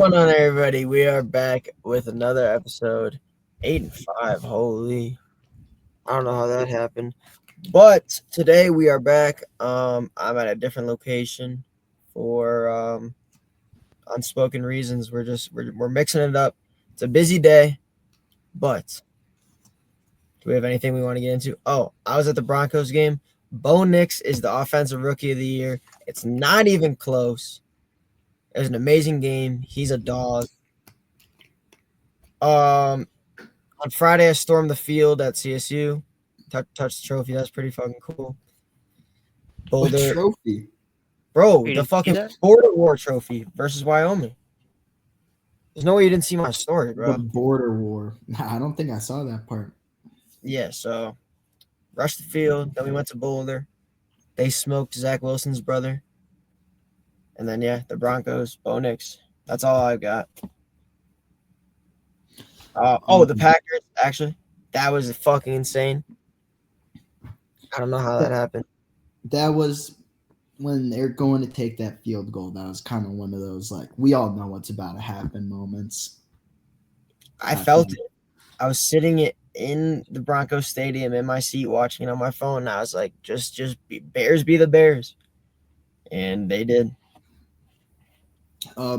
going on, everybody? We are back with another episode. 8-5. Holy. I don't know how that happened. But today we are back. I'm at a different location for unspoken reasons. We're mixing it up. It's a busy day, but do we have anything we want to get into? Oh, I was at the Broncos game. Bo Nix is the offensive rookie of the year. It's not even close. It was an amazing game. He's a dog. On Friday, I stormed the field at CSU. Touched the trophy. That's pretty fucking cool. What Boulder, trophy? bro, Wait, the did you see fucking that? border war trophy versus Wyoming. There's no way you didn't see my story, The bro. border war. Nah, I don't think I saw that part. Yeah, so rushed the field. Then we went to Boulder. They smoked Zach Wilson's brother. And then, yeah, the Broncos, Bo Nix. That's all I've got. The Packers, actually. That was fucking insane. I don't know how that happened. That was when they're going to take that field goal. That was kind of one of those, like, we all know what's about to happen moments. I felt it. I was sitting in the Broncos stadium in my seat watching it on my phone. And I was like, just Bears be the Bears. And they did.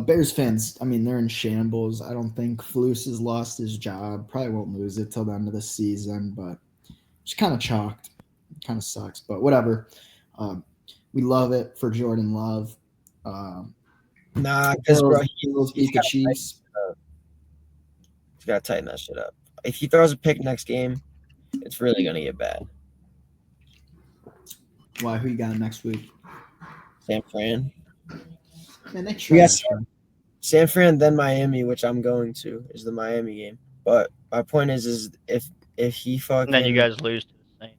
Bears fans, I mean, they're in shambles. I don't think Flus has lost his job. Probably won't lose it till the end of the season, but it's kind of chalked. Kind of sucks, but whatever. We love it for Jordan Love. Nah, because, bro, Bills beat the Chiefs. He's got to tighten that shit up. If he throws a pick next game, it's really going to get bad. Why? Who you got next week? San Fran. Man, they Yes, trash. San Fran, then Miami, which I'm going to, is the Miami game. But my point is if he fucking... And then you guys lose to the Saints.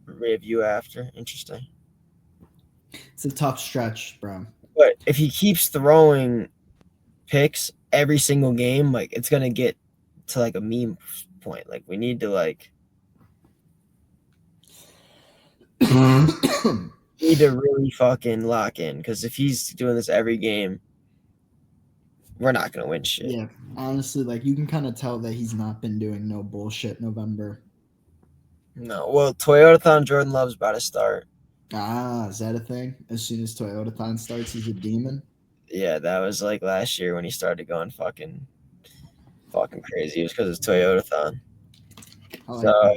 review after. Interesting. It's a tough stretch, bro. But if he keeps throwing picks every single game, like, it's going to get to, like, a meme point. Like, we need to, like... need to really fucking lock in, because if he's doing this every game, we're not gonna win shit. Yeah, honestly, like, you can kind of tell that he's not been doing no bullshit November. No, well, Toyotathon Jordan Love's about to start. Is that a thing? As soon as Toyotathon starts, he's a demon. Yeah, that was like last year when he started going fucking crazy. It was because it's Toyotathon. So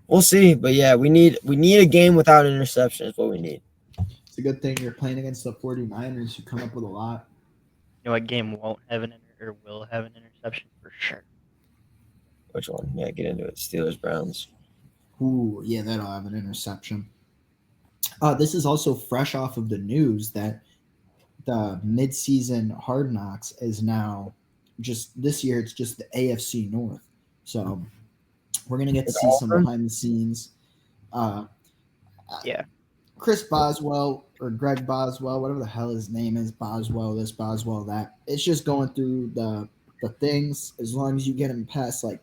we'll see, but yeah, we need a game without interception is what we need. It's a good thing you're playing against the 49ers who come up with a lot. You know what game won't have or will have an interception for sure? Which one? Yeah, get into it. Steelers, Browns. Ooh, yeah, that'll have an interception. This is also fresh off of the news that the mid-season Hard Knocks is now just this year. It's just the AFC North, so we're gonna get to see some behind the scenes. Yeah. Chris Boswell or Greg Boswell, whatever the hell his name is, Boswell this, Boswell that. It's just going through the things. As long as you get him past like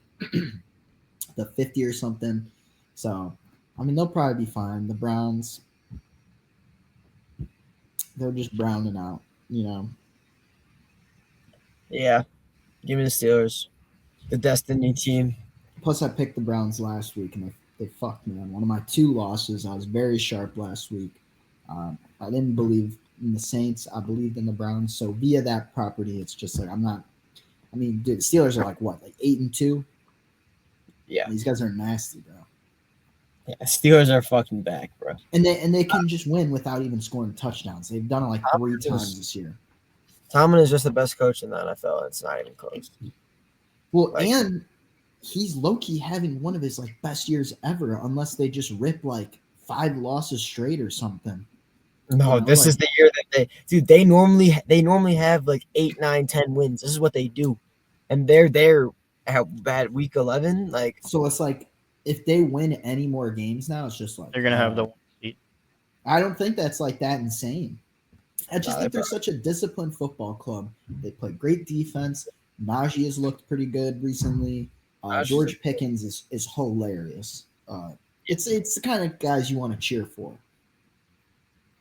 the 50 or something. So, I mean, they'll probably be fine. The Browns, they're just browning out, you know. Yeah, give me the Steelers, the Destiny team. Plus, I picked the Browns last week, and they fucked me on one of my 2 losses. I was very sharp last week. I didn't believe in the Saints. I believed in the Browns. So via that property, it's just like I'm not. I mean, dude, the Steelers are like what, like 8-2? Yeah, these guys are nasty, bro. Yeah, Steelers are fucking back, bro. And they can just win without even scoring touchdowns. They've done it like 3 times this year. Tomlin is just the best coach in the NFL. It's not even close. Well, and he's low-key having one of his like best years ever, unless they just rip like 5 losses straight or something. No, this is the year that they normally have like 8, 9, 10 wins. This is what they do, and they're there at week 11. Like, so it's like if they win any more games now, it's just like they're gonna have the 1 seed. I don't think that's like that insane. I just think they're such a disciplined football club. They play great defense. Najee has looked pretty good recently. George Pickens is hilarious. It's the kind of guys you want to cheer for.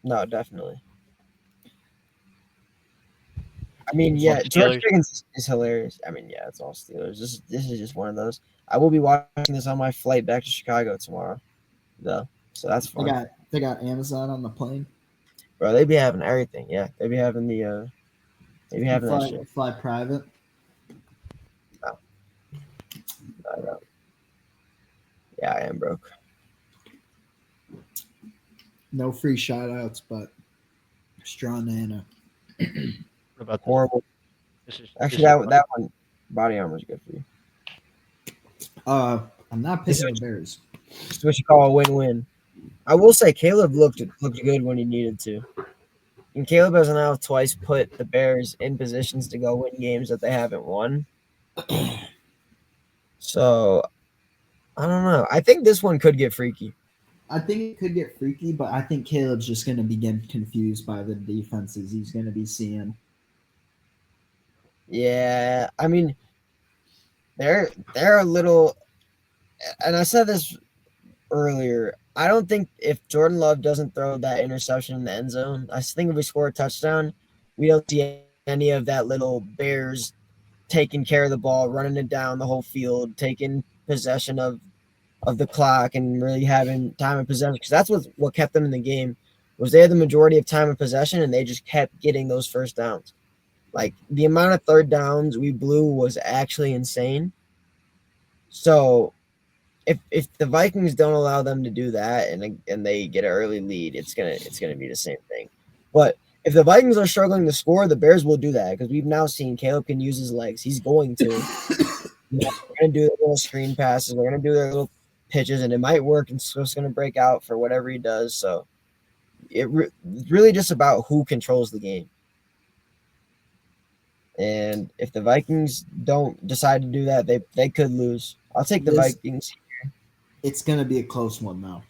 No, definitely. I mean, It's all yeah, George Steelers. Pickens is hilarious. I mean, yeah, it's all Steelers. This is just one of those. I will be watching this on my flight back to Chicago tomorrow, though. So that's fun, They got Amazon on the plane. bro. They be having everything. Yeah, they be having they be You having that shit. fly private. No, no. Yeah, I am broke. No free shout outs, but straw Nana. What about this? Horrible. This Actually, is that one body armor is good for you. I'm not This is picking the Bears. what you call a win-win. I will say Caleb looked good when he needed to. And Caleb has now twice put the Bears in positions to go win games that they haven't won. So I don't know. I think this one could get freaky. I think it could get freaky, but I think Caleb's just going to be getting confused by the defenses he's going to be seeing. Yeah, I mean, they're a little, and I said this earlier. I don't think if Jordan Love doesn't throw that interception in the end zone, I think if we score a touchdown, we don't see any of that little Bears taking care of the ball, running it down the whole field, taking possession of the clock, and really having time of possession. Because that's what kept them in the game was they had the majority of time of possession, and they just kept getting those first downs. Like the amount of third downs we blew was actually insane. So if the Vikings don't allow them to do that and they get an early lead, it's gonna be the same thing. But if the Vikings are struggling to score, the Bears will do that because we've now seen Caleb can use his legs. He's going to. They're gonna do their little screen passes. They're gonna do their little pitches, and it might work. And it's just gonna break out for whatever he does. So it's really just about who controls the game. And if the Vikings don't decide to do that, they could lose. I'll take the Vikings. It's going to be a close one, though.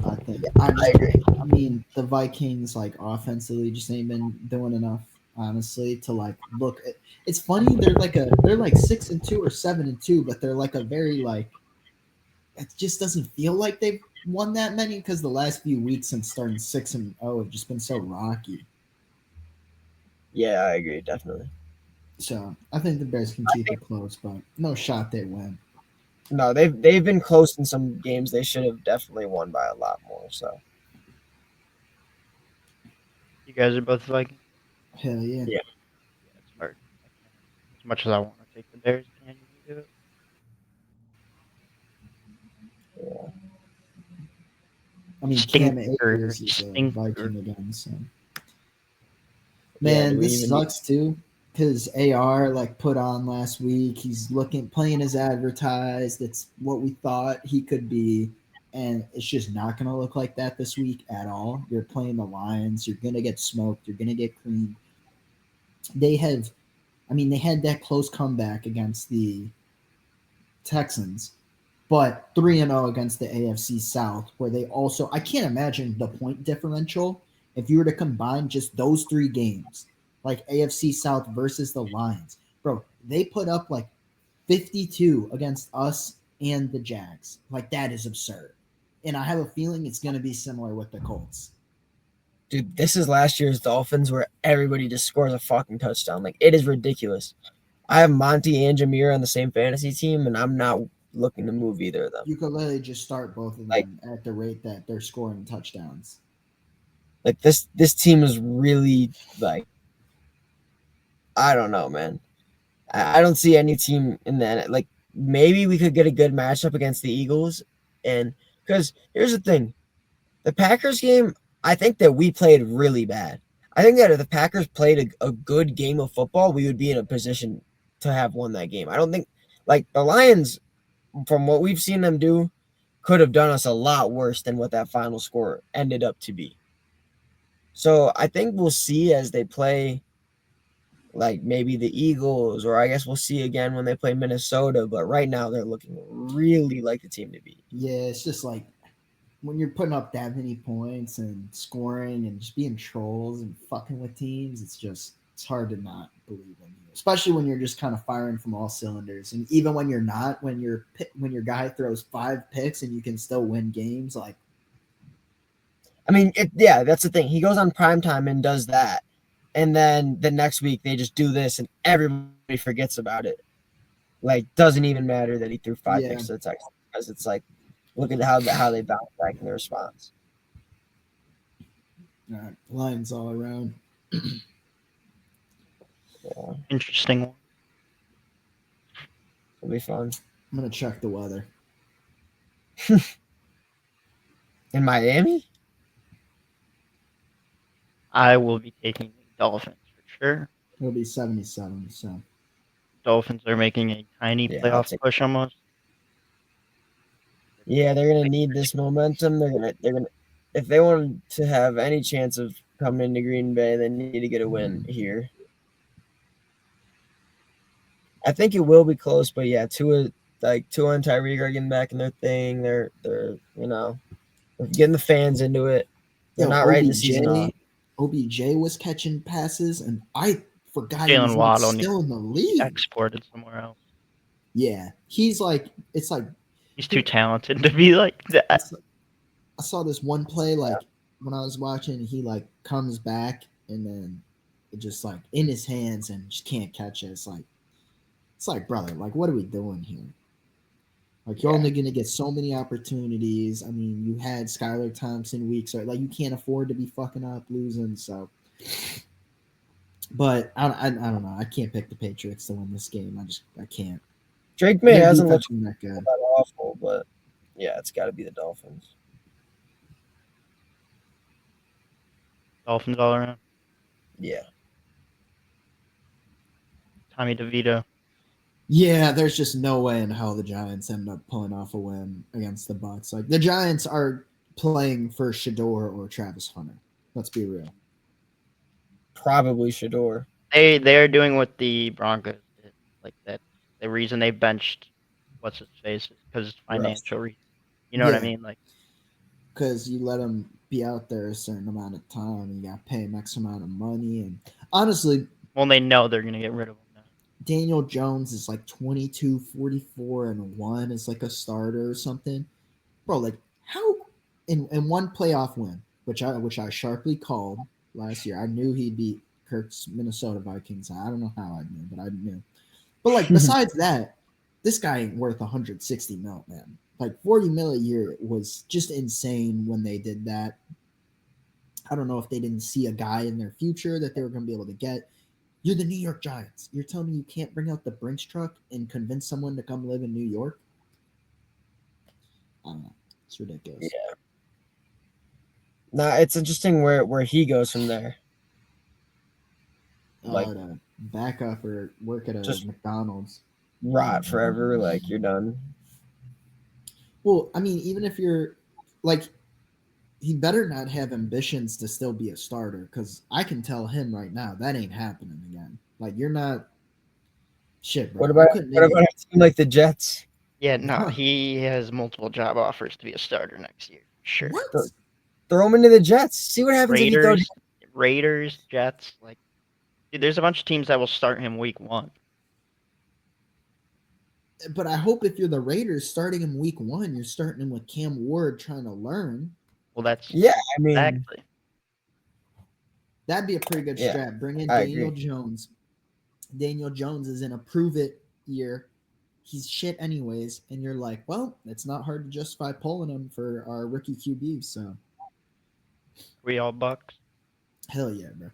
I think. I agree. I mean, the Vikings, like, offensively just ain't been doing enough, honestly, to, like, look. It's funny. They're like 6-2 or 7-2, but they're like a very, like, it just doesn't feel like they've won that many because the last few weeks since starting 6-0 have just been so rocky. Yeah, I agree, definitely. So I think the Bears can keep it close, but no shot they win. No, they've been close in some games. They should have definitely won by a lot more. So You guys are both Vikings. Hell yeah. Yeah. It's hard. As much as I want to take the Bears, can't even do it. yeah. I mean, Cam Akers is a Viking again, so. Man, this sucks too. Because AR like put on last week, he's playing as advertised. It's what we thought he could be, and it's just not going to look like that this week at all. You're playing the Lions. You're going to get smoked. You're going to get creamed. They had that close comeback against the Texans, but 3-0 against the AFC South, where they also I can't imagine the point differential if you were to combine just those 3 games. Like AFC South versus the Lions. Bro, they put up like 52 against us and the Jags. Like, that is absurd. And I have a feeling it's going to be similar with the Colts. Dude, this is last year's Dolphins where everybody just scores a fucking touchdown. Like, it is ridiculous. I have Monty and Jameer on the same fantasy team, and I'm not looking to move either of them. You could literally just start both of them at the rate that they're scoring touchdowns. Like, this team is really, like, I don't know, man. I don't see any team in that. Like, maybe we could get a good matchup against the Eagles. And because here's the thing, the Packers game, I think that we played really bad. I think that if the Packers played a good game of football, we would be in a position to have won that game. I don't think, like, the Lions, from what we've seen them do, could have done us a lot worse than what that final score ended up to be. So I think we'll see as they play, like maybe the Eagles, or I guess we'll see again when they play Minnesota. But right now they're looking really like the team to beat. Yeah, it's just like when you're putting up that many points and scoring and just being trolls and fucking with teams, it's hard to not believe in you, especially when you're just kind of firing from all cylinders. And even when you're not, when your guy throws 5 picks and you can still win games, like. I mean, that's the thing. He goes on primetime and does that. and then the next week they just do this and everybody forgets about it. Like, doesn't even matter that he threw 5 picks Yeah. to the Texans because it's like, look at how they bounce back in their response. All right, Lions all around. Yeah, Interesting one. it'll be fun. I'm gonna check the weather. In Miami? I will be taking the Dolphins for sure. It'll be 77. So Dolphins are making a tiny Yeah, I'll playoff take. push almost. Yeah, they're gonna need this momentum. They're gonna if they want to have any chance of coming into Green Bay, they need to get a win here. I think it will be close, but yeah, Tua and Tyreek are getting back in their thing. They're getting the fans into it. They're yo, not writing the season off. OBJ was catching passes, and I forgot he was Jalen even Waddle needs still in the to be league. exported somewhere else. Yeah, he's like, it's like He's too talented to be like that. I saw this one play like when I was watching, he like comes back and then it just like in his hands and just can't catch it. It's like brother, like what are we doing here? Like you're Yeah. only gonna get so many opportunities. I mean, you had Skylar Thompson weeks, right? Like you can't afford to be fucking up losing. So, but I don't know. I can't pick the Patriots to win this game. I can't. Drake May Their hasn't defense looked isn't that good. that awful, but yeah, it's got to be the Dolphins. Dolphins all around. Yeah. Tommy DeVito. Yeah, there's just no way in hell the Giants end up pulling off a win against the Bucks. Like the Giants are playing for Shador or Travis Hunter. Let's be real. Probably Shador. They're doing what the Broncos did. Like that. The reason they benched what's his face is because it's financial reasons. You know what I Yeah. mean? Like Because you let them be out there a certain amount of time, and you got to pay them X amount of money. And honestly, well, they know they're gonna get rid of him now. Daniel Jones is like 22, 44, and 1 is like a starter or something. Bro, like how in one playoff win, which I sharply called last year, I knew he'd beat Kirk's Minnesota Vikings. I don't know how I knew, but I knew. But like besides that, this guy ain't worth 160 mil, man. Like 40 mil a year was just insane when they did that. I don't know if they didn't see a guy in their future that they were going to be able to get. You're the New York Giants. You're telling me you can't bring out the Brinks truck and convince someone to come live in New York? I don't know. It's ridiculous. Yeah. Nah, it's interesting where he goes from there. Like To back up or work at a just McDonald's. rot forever. Like you're done. Well, I mean, even if you're like, he better not have ambitions to still be a starter because I can tell him right now that ain't happening again. Like you're not shit, bro. What about a a team like the Jets? Yeah, no, Huh. he has multiple job offers to be a starter next year. Sure. What? Throw him into the Jets. See what happens if you throw. Raiders, Jets, like dude, there's a bunch of teams that will start him week 1. But I hope if you're the Raiders starting him week 1, you're starting him with Cam Ward trying to learn. Well, that's Yeah, I mean, exactly. That'd be a pretty good Yeah, strat. Bring in I Daniel agree. Jones. Daniel Jones is in a prove it year. He's shit anyways, and you're like, well, it's not hard to justify pulling him for our rookie QB. So We all Bucks. hell yeah, bro.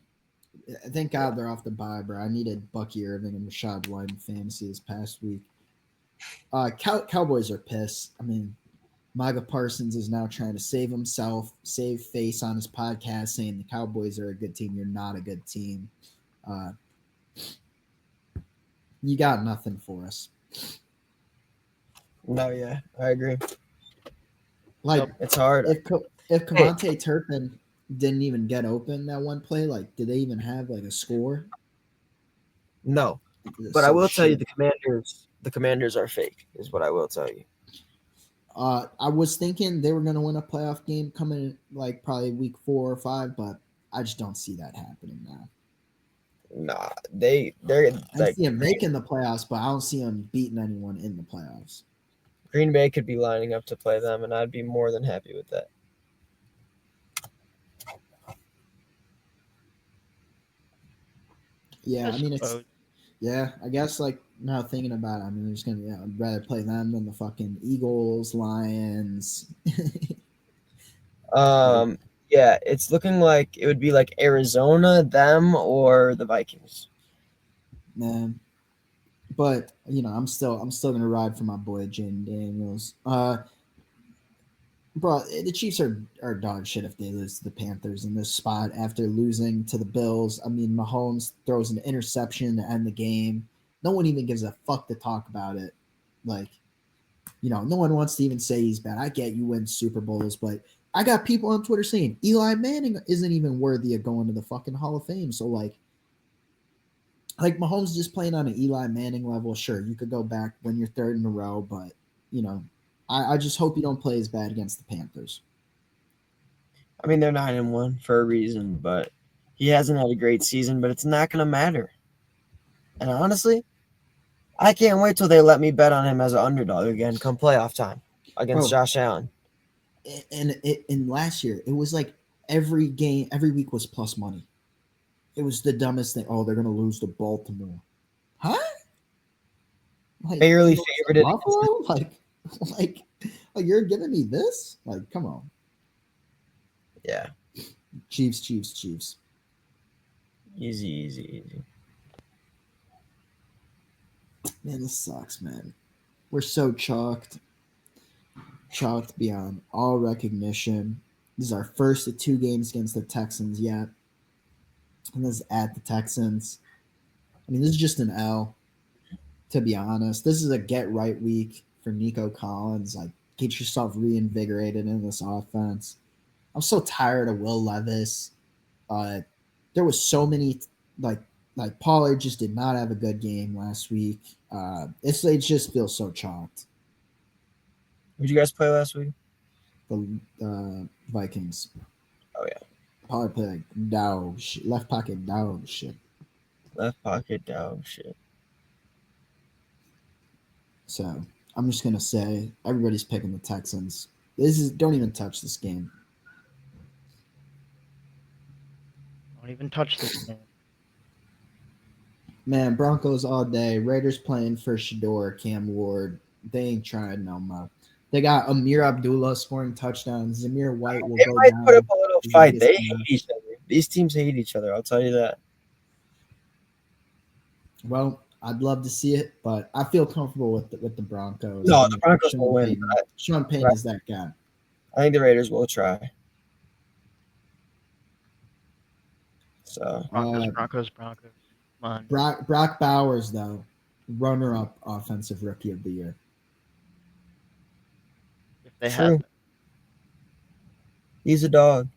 Thank God they're off the bye, bro. I needed Bucky Irving and Rashad White in fantasy this past week. Cowboys are pissed. I mean, Micah Parsons is now trying to save himself, save face on his podcast, saying the Cowboys are a good team. You're not a good team. You got nothing for us. No, yeah, I agree. Like It's hard. if Cavante Turpin didn't even get open that one play, like did they even have like a score? No, but I will tell you the Commanders are fake. Is what I will tell you. I was thinking they were going to win a playoff game coming like probably week 4 or 5, but I just don't see that happening now. Nah, they're I like see them making the playoffs, but I don't see them beating anyone in the playoffs. Green Bay could be lining up to play them, and I'd be more than happy with that. Yeah, I I mean it's suppose. yeah. I guess like now thinking about it, I mean, I'd rather play them than the fucking Eagles, Lions. Yeah, it's looking like it would be like Arizona, them, or the Vikings. Man, but I'm still gonna ride for my boy Jaden Daniels. Bro, the Chiefs are dog shit if they lose to the Panthers in this spot after losing to the Bills. I mean, Mahomes throws an interception to end the game. No one even gives a fuck to talk about it. Like, no one wants to even say he's bad. I get you win Super Bowls, but I got people on Twitter saying Eli Manning isn't even worthy of going to the fucking Hall of Fame. So like Mahomes just playing on an Eli Manning level. Sure, you could go back when you're third in a row, but you know, I just hope you don't play as bad against the Panthers. I mean, they're 9-1 for a reason, but he hasn't had a great season. But it's not going to matter. And honestly, I can't wait till they let me bet on him as an underdog again come playoff time against Bro, Josh Allen. and in last year, it was like every game, every week was plus money. It was the dumbest thing. Oh, they're gonna lose to Baltimore, huh? Like Barely you lost to favored it against Buffalo, like, like you're giving me this? Like, come on, yeah, Chiefs, Chiefs, Chiefs. easy, easy, easy. Man, this sucks, man. We're so chalked beyond all recognition. This is our first of 2 games against the Texans yet, and this is at the Texans. I mean, this is just an L. To be honest, this is a get right week for Nico Collins. Like, get yourself reinvigorated in this offense. I'm so tired of Will Levis. Uh, there was so many like Pollard just did not have a good game last week. It just feels so chalked. Who'd you guys play last week? The Vikings. Oh yeah, Pollard played like dog shit, left pocket dog shit. left pocket dog shit. So I'm just gonna say everybody's picking the Texans. Don't even touch this game. Don't even touch this game. Man, Broncos all day. Raiders playing for Shador, Cam Ward. They ain't trying no more. They got Amir Abdullah scoring touchdowns. Zamir White will They go might put up down a little as the fight. biggest They hate bust. each other. These teams hate each other. I'll tell you that. Well, I'd love to see it, but I feel comfortable with the Broncos. I No, the mean, Broncos will win. Sean Payton is that guy. I think the Raiders will try. So Broncos. Come on. Brock Bowers, though, runner-up offensive rookie of the year. If they true. have, He's a dog.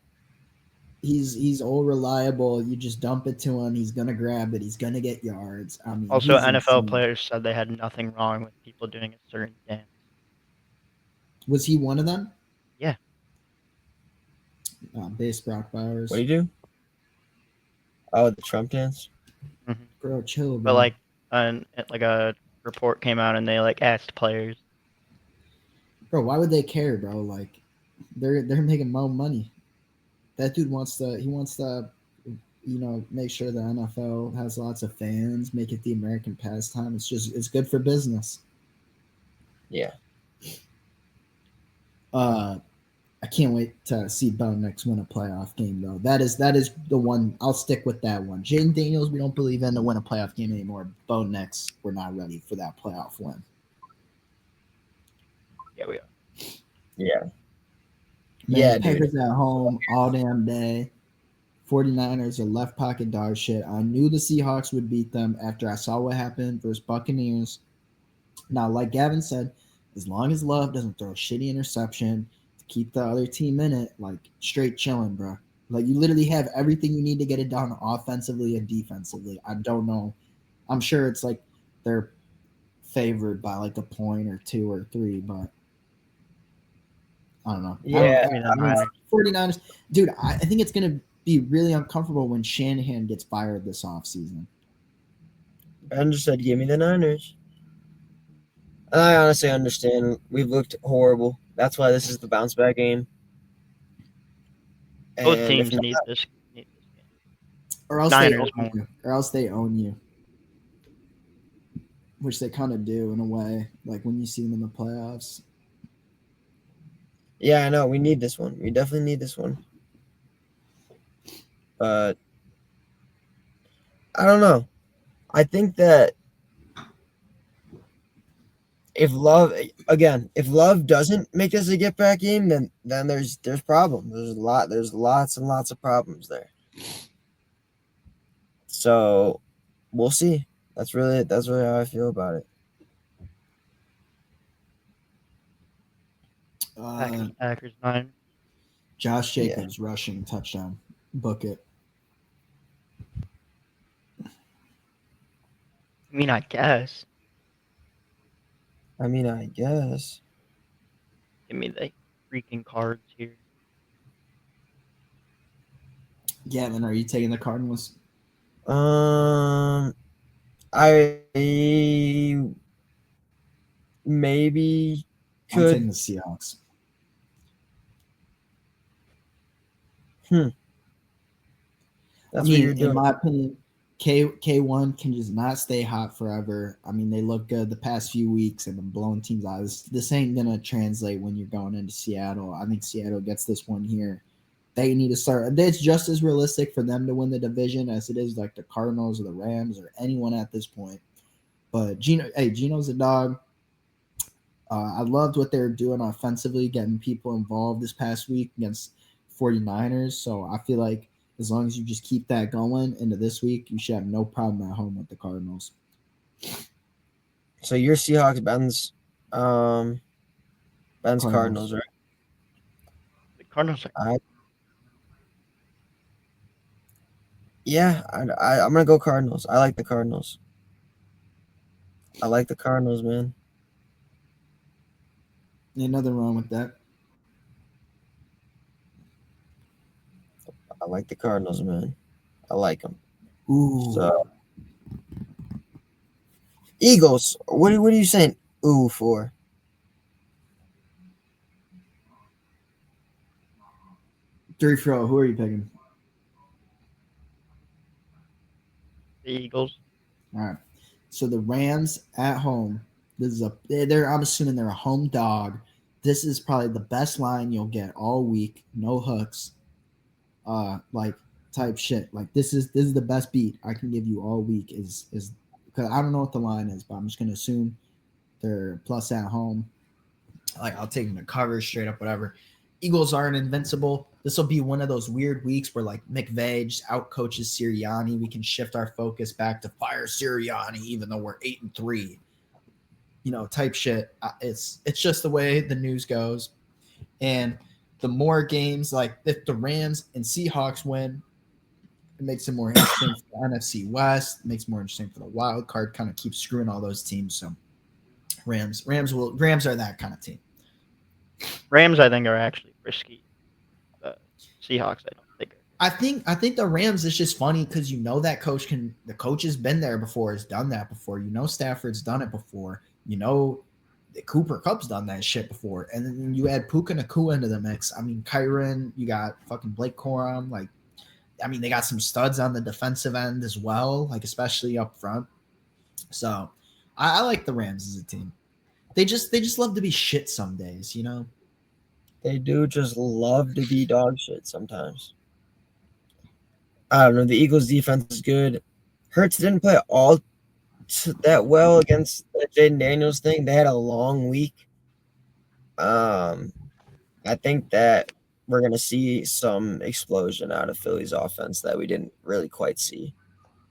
He's all reliable. You just dump it to him, he's gonna grab it. He's gonna get yards. I mean, also he's NFL insane. players said they had nothing wrong with people doing a certain dance. Was he one of them? Yeah. Base Brock Bowers. What do you do? Oh, the Trump dance. Mm-hmm. Bro, chill, But bro. like a report came out and they like asked players. Bro, why would they care, bro? Like, they're making more money. That dude wants to make sure the NFL has lots of fans, make it the American pastime. It's good for business. Yeah. I can't wait to see Bo Nix win a playoff game, though. That is the one. I'll stick with that one. Jaden Daniels, we don't believe in to win a playoff game anymore. Bo Nix, we're not ready for that playoff win. Yeah, we are. Yeah. Man, Yeah, dude. Packers at home all damn day. 49ers are left pocket dog shit. I knew the Seahawks would beat them after I saw what happened versus Buccaneers. Now, like Gavin said, as long as Love doesn't throw a shitty interception to keep the other team in it, like straight chilling, bro. Like you literally have everything you need to get it done offensively and defensively. I don't know. I'm sure it's like they're favored by like a point or 2 or 3, but I don't know. Yeah. 49ers. Dude, I think it's going to be really uncomfortable when Shanahan gets fired this offseason. Ben just said, give me the Niners. And I honestly understand. We've looked horrible. That's why this is the bounce back game. Both And if teams not, need this game. Or else Niners they own more. you. Or else they own you. Which they kind of do in a way, like when you see them in the playoffs. Yeah, I know. We need this one. We definitely need this one. But I don't know. I think that if Love doesn't make this a get back game, then there's problems. There's lots and lots of problems there. So we'll see. That's really how I feel about it. Packers, Niners. Josh Yeah. Jacobs rushing touchdown. Book it. I mean, I guess. I mean, I guess. Give me the freaking cards here. Gavin, are you taking the Cardinals? I maybe I'm taking could. the Seahawks. That's what you're doing. In my opinion, K1 can just not stay hot forever. I mean, they look good the past few weeks and been blowing teams out. This ain't gonna translate when you're going into Seattle. I think Seattle gets this one here. They need to start. It's just as realistic for them to win the division as it is like the Cardinals or the Rams or anyone at this point. But Geno's a dog. I loved what they were doing offensively, getting people involved this past week against 49ers. So I feel like as long as you just keep that going into this week, you should have no problem at home with the Cardinals. So your Seahawks, Ben's Cardinals, right? The Cardinals are I'm gonna go Cardinals. I like the Cardinals. I like the Cardinals, man. Ain't nothing wrong with that. I like the Cardinals, man. I like them. Ooh. So Eagles. What are you saying? Ooh for? 3-0. Who are you picking? the Eagles. All right. So the Rams at home. I'm assuming they're a home dog. This is probably the best line you'll get all week. No hooks. Like type shit. Like this is the best beat I can give you all week is because I don't know what the line is, but I'm just gonna assume they're plus at home. Like I'll take them to cover straight up, whatever. Eagles aren't invincible. This will be one of those weird weeks where like McVay just out coaches Sirianni. We can shift our focus back to fire Sirianni, even though we're 8-3. Type shit. It's just the way the news goes. And the more games, like if the Rams and Seahawks win, it makes it more interesting for the NFC West. It makes it more interesting for the wild card. Kind of keeps screwing all those teams. So Rams are that kind of team. Rams, I think, are actually risky. Seahawks, I don't think. I think the Rams is just funny because that the coach has been there before, has done that before. Stafford's done it before. Cooper Kupp's done that shit before. And then you add Puka Nacua into the mix. I mean, Kyron, you got fucking Blake Corum. Like, I mean, they got some studs on the defensive end as well, like especially up front. So I like the Rams as a team. They just love to be shit some days, They do just love to be dog shit sometimes. I don't know. The Eagles' defense is good. Hurts didn't play all that well against the Jaden Daniels thing. They had a long week. I think that we're gonna see some explosion out of Philly's offense that we didn't really quite see.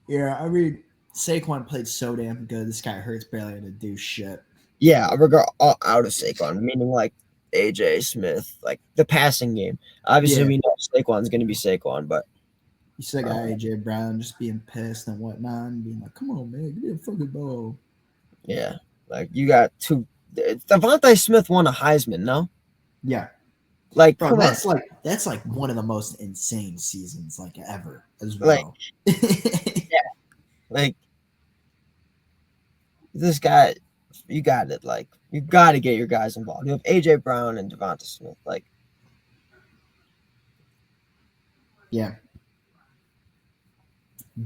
Yeah, I mean, Saquon played so damn good. This guy Hurts barely had to do shit. Yeah, we're all out of Saquon, meaning like AJ Smith, like the passing game. Obviously, we know Saquon's gonna be Saquon, but you see that guy AJ Brown just being pissed and whatnot, and being like, "Come on, man, give me a fucking ball." Yeah, like you got two. Devontae Smith won a Heisman, no? Yeah, like bro, come that's on. that's like one of the most insane seasons like ever as well. Yeah, like this guy, you got it. Like you got to get your guys involved. You have AJ Brown and Devontae Smith. Like, yeah,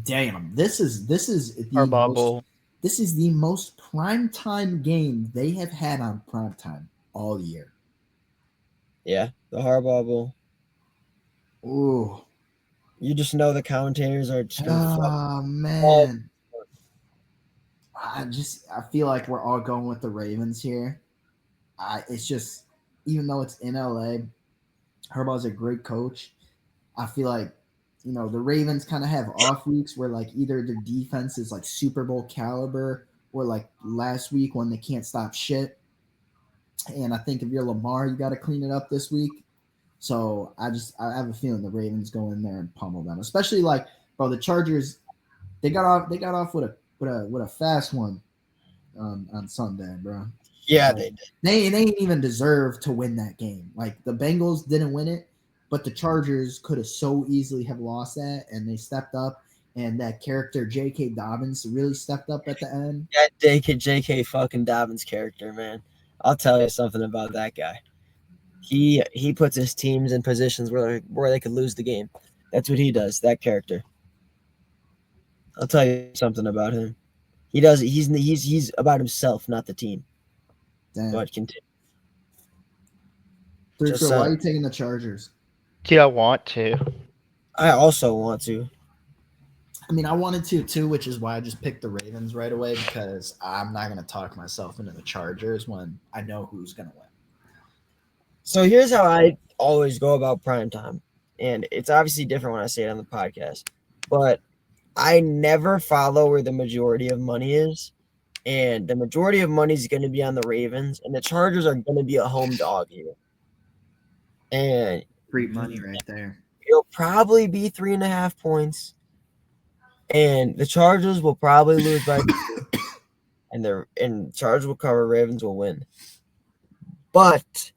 Damn, this is the Harbaugh most, Bowl. this is the most primetime game they have had on primetime all year. Yeah, the Harbaugh Bowl. Ooh. You just know the commentators are just gonna fuck. Oh man. I feel like we're all going with the Ravens here. It's just, even though it's in LA, Harbaugh's a great coach. I feel like, the Ravens kind of have off weeks where like either their defense is like Super Bowl caliber, or like last week when they can't stop shit. And I think if you're Lamar, you got to clean it up this week. So I have a feeling the Ravens go in there and pummel them, especially like, bro, the Chargers. They got off with a fast one on Sunday, bro. Yeah, Like, they did. they ain't even deserve to win that game. Like the Bengals didn't win it, but the Chargers could have so easily have lost that, and they stepped up. And that character J.K. Dobbins really stepped up at the end. That J.K. fucking Dobbins character, man. I'll tell you something about that guy. He puts his teams in positions where they could lose the game. That's what he does. That character. I'll tell you something about him. He does. He's about himself, not the team. Damn. But continue. Why are you taking the Chargers? Dude, I want to. I also want to. I mean, I wanted to too, which is why I just picked the Ravens right away, because I'm not going to talk myself into the Chargers when I know who's going to win. So here's how I always go about primetime. And it's obviously different when I say it on the podcast. But I never follow where the majority of money is. And the majority of money is going to be on the Ravens. And the Chargers are going to be a home dog here. And free money right there. It'll probably be 3.5 points. And the Chargers will probably lose by and Chargers will cover, Ravens will win. But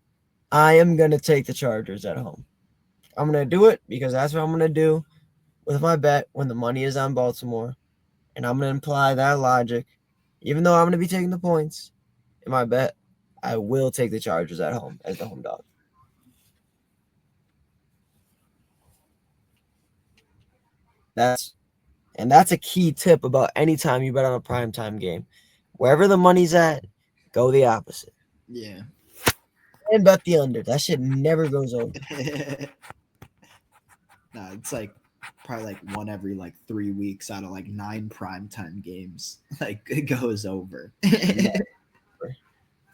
I am going to take the Chargers at home. I'm going to do it because that's what I'm going to do with my bet when the money is on Baltimore. And I'm going to imply that logic. Even though I'm going to be taking the points in my bet, I will take the Chargers at home as the home dog. That's a key tip about any time you bet on a primetime game. Wherever the money's at, go the opposite. Yeah. And bet the under. That shit never goes over. Nah, it's like probably like one every like 3 weeks out of like 9 primetime games. Like it goes over.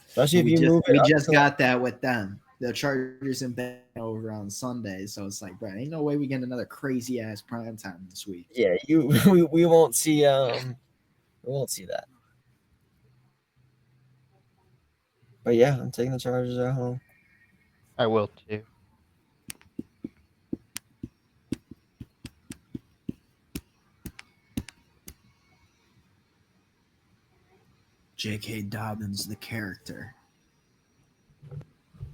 Especially if you move it. We just got that with them. The Chargers and bet over on Sunday, so it's like, bro, ain't no way we get another crazy ass primetime this week. Yeah, we won't see that. But yeah, I'm taking the Chargers at home. I will too. J.K. Dobbins, the character.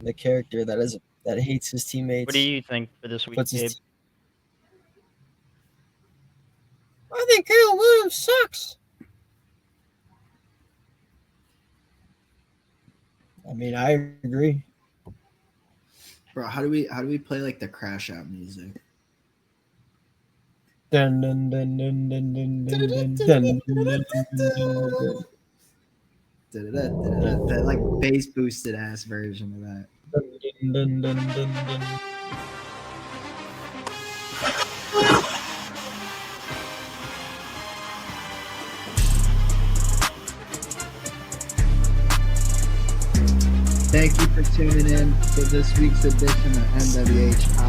The character that hates his teammates. What do you think for this week, Gabe? I think Caleb Williams sucks. I mean, I agree. Bro, how do we play like the crash out music? Dun, dun, dun, dun, dun, dun, dun, dun, dun, dun, dun. That like bass boosted ass version of that. Dun, dun, dun, dun, dun. Thank you for tuning in to this week's edition of NWH